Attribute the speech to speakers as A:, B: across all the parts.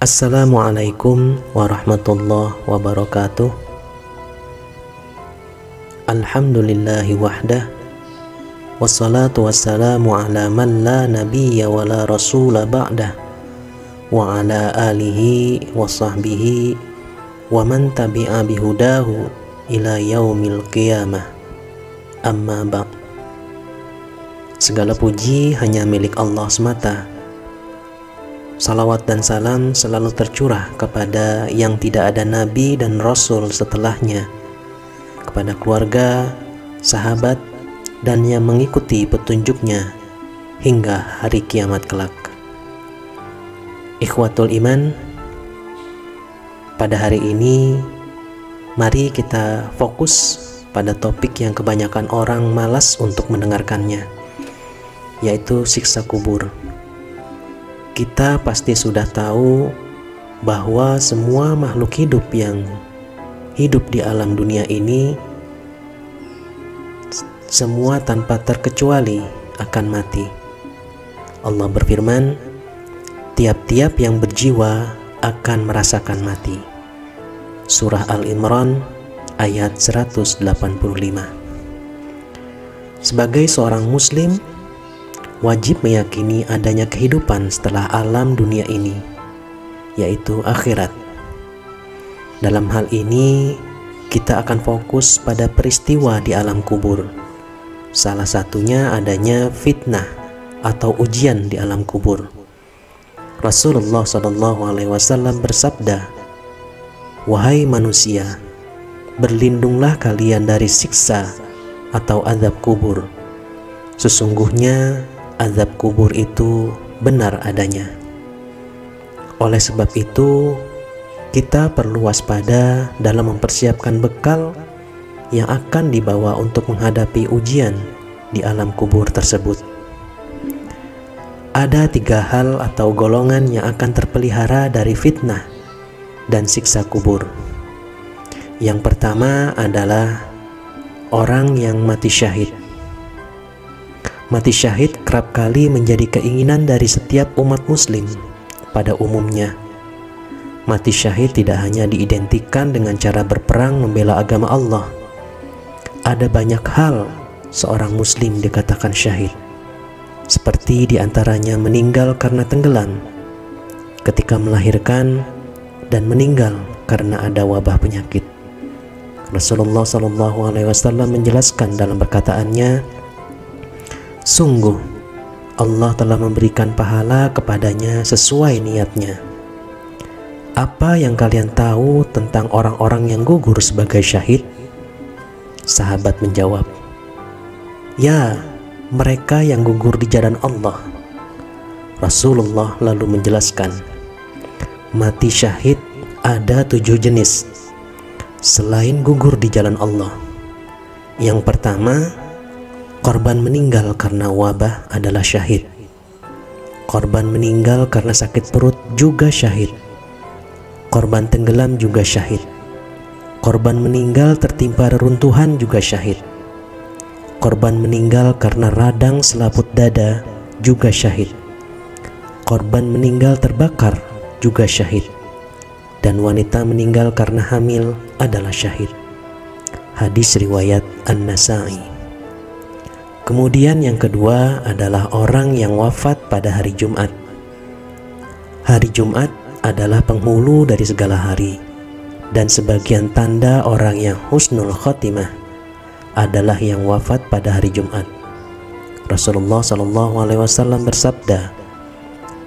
A: Assalamualaikum warahmatullahi wabarakatuh. Alhamdulillahi wahdah, wassalatu wassalamu ala man la nabiyya wa la rasula ba'dah, wa ala alihi wa sahbihi wa man tabi'a bihudahu ila yaumil qiyamah. Amma ba'd. Segala puji hanya milik Allah semata. Salawat dan salam selalu tercurah kepada yang tidak ada nabi dan rasul setelahnya, kepada keluarga, sahabat, dan yang mengikuti petunjuknya hingga hari kiamat kelak. Ikhwatul iman, pada hari ini mari kita fokus pada topik yang kebanyakan orang malas untuk mendengarkannya, yaitu siksa kubur. Kita pasti sudah tahu bahwa semua makhluk hidup yang hidup di alam dunia ini, semua tanpa terkecuali akan mati. Allah berfirman, tiap-tiap yang berjiwa akan merasakan mati. Surah Al-Imran ayat 185. Sebagai seorang muslim, wajib meyakini adanya kehidupan setelah alam dunia ini, yaitu akhirat. Dalam hal ini, kita akan fokus pada peristiwa di alam kubur. Salah satunya adanya fitnah atau ujian di alam kubur. Rasulullah SAW bersabda, "Wahai manusia, berlindunglah kalian dari siksa atau azab kubur. Sesungguhnya azab kubur itu benar adanya." Oleh sebab itu, kita perlu waspada dalam mempersiapkan bekal yang akan dibawa untuk menghadapi ujian di alam kubur tersebut. Ada 3 hal atau golongan yang akan terpelihara dari fitnah dan siksa kubur. Yang pertama adalah orang yang mati syahid. Mati syahid kerap kali menjadi keinginan dari setiap umat muslim pada umumnya. Mati syahid tidak hanya diidentikan dengan cara berperang membela agama Allah. Ada banyak hal seorang muslim dikatakan syahid, seperti diantaranya meninggal karena tenggelam ketika melahirkan dan meninggal karena ada wabah penyakit. Rasulullah SAW menjelaskan dalam perkataannya, "Sungguh Allah telah memberikan pahala kepadanya sesuai niatnya." Apa yang kalian tahu tentang orang-orang yang gugur sebagai syahid? Sahabat menjawab, "Ya, mereka yang gugur di jalan Allah." Rasulullah lalu menjelaskan, mati syahid ada 7 jenis selain gugur di jalan Allah. Yang pertama, korban meninggal karena wabah adalah syahid. Korban meninggal karena sakit perut juga syahid. Korban tenggelam juga syahid. Korban meninggal tertimpa reruntuhan juga syahid. Korban meninggal karena radang selaput dada juga syahid. Korban meninggal terbakar juga syahid. Dan wanita meninggal karena hamil adalah syahid. Hadis riwayat An-Nasa'i. Kemudian yang kedua adalah orang yang wafat pada hari Jumat. Hari Jumat adalah penghulu dari segala hari, dan sebagian tanda orang yang husnul khotimah adalah yang wafat pada hari Jumat. Rasulullah SAW bersabda,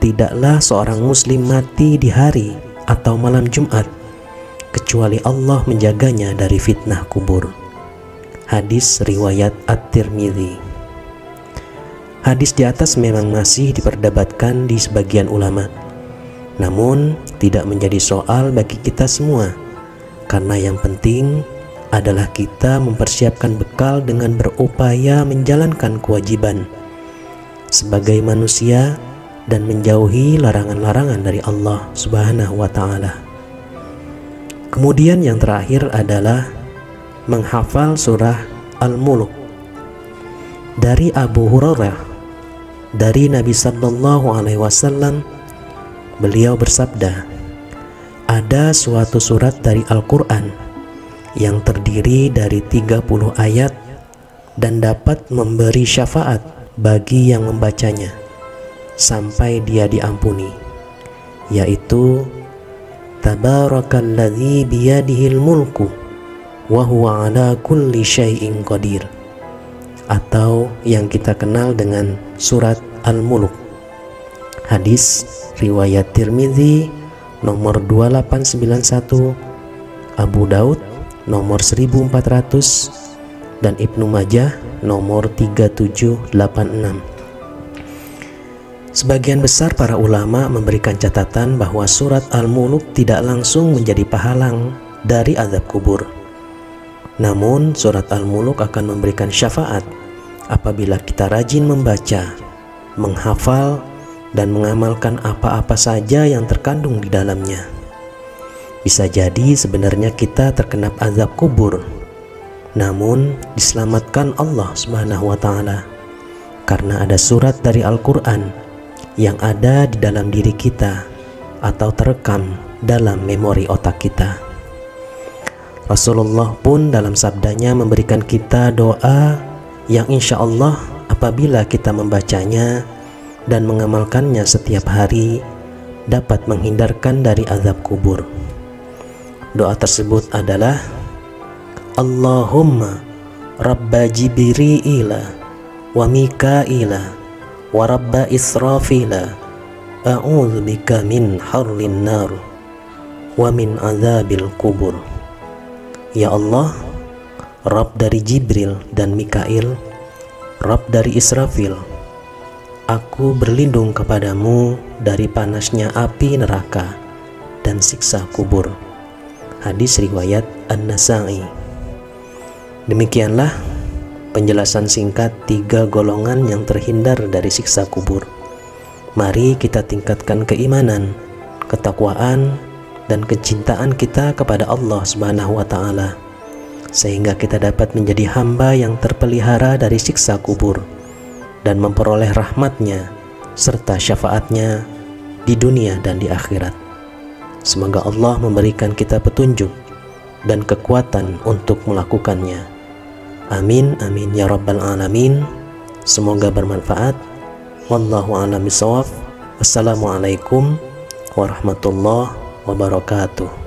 A: "Tidaklah seorang muslim mati di hari atau malam Jumat kecuali Allah menjaganya dari fitnah kubur." Hadis riwayat At-Tirmidzi. Hadis di atas memang masih diperdebatkan di sebagian ulama, namun tidak menjadi soal bagi kita semua, karena yang penting adalah kita mempersiapkan bekal dengan berupaya menjalankan kewajiban sebagai manusia dan menjauhi larangan-larangan dari Allah Subhanahu wa Ta'ala. Kemudian yang terakhir adalah menghafal surah Al-Mulk. Dari Abu Hurairah, dari Nabi sallallahu alaihi wasallam, beliau bersabda, ada suatu surat dari Al-Quran yang terdiri dari 30 ayat dan dapat memberi syafaat bagi yang membacanya sampai dia diampuni, yaitu Tabarakalladzi biyadihil mulku wa huwa ala kulli syai'in qadir, atau yang kita kenal dengan surat Al-Mulk. Hadis riwayat Tirmidzi nomor 2891, Abu Daud nomor 1400, dan Ibnu Majah nomor 3786. Sebagian besar para ulama memberikan catatan bahwa surat Al-Mulk tidak langsung menjadi penghalang dari azab kubur. Namun surat Al-Mulk akan memberikan syafaat apabila kita rajin membaca, menghafal, dan mengamalkan apa-apa saja yang terkandung di dalamnya. Bisa jadi sebenarnya kita terkena azab kubur, namun diselamatkan Allah Subhanahu wa Ta'ala karena ada surat dari Al-Quran yang ada di dalam diri kita atau terekam dalam memori otak kita. Rasulullah pun dalam sabdanya memberikan kita doa yang insya Allah apabila kita membacanya dan mengamalkannya setiap hari dapat menghindarkan dari azab kubur. Doa tersebut adalah Allahumma Rabba Jibrila wa Mikaila wa Rabba Israfila a'udzubika min harrin nar wa min azabil kubur. Ya Allah, Rabb dari Jibril dan Mikail, Rabb dari Israfil, aku berlindung kepadamu dari panasnya api neraka dan siksa kubur. Hadis riwayat An-Nasa'i. Demikianlah penjelasan singkat 3 golongan yang terhindar dari siksa kubur. Mari kita tingkatkan keimanan, ketakwaan, dan kecintaan kita kepada Allah Subhanahu wa Ta'ala, sehingga kita dapat menjadi hamba yang terpelihara dari siksa kubur dan memperoleh rahmatnya serta syafaatnya di dunia dan di akhirat. Semoga Allah memberikan kita petunjuk dan kekuatan untuk melakukannya. Amin amin ya rabbal alamin. Semoga bermanfaat. Wallahu a'lam bishawab. Wassalamualaikum warahmatullahi wabarakatuh.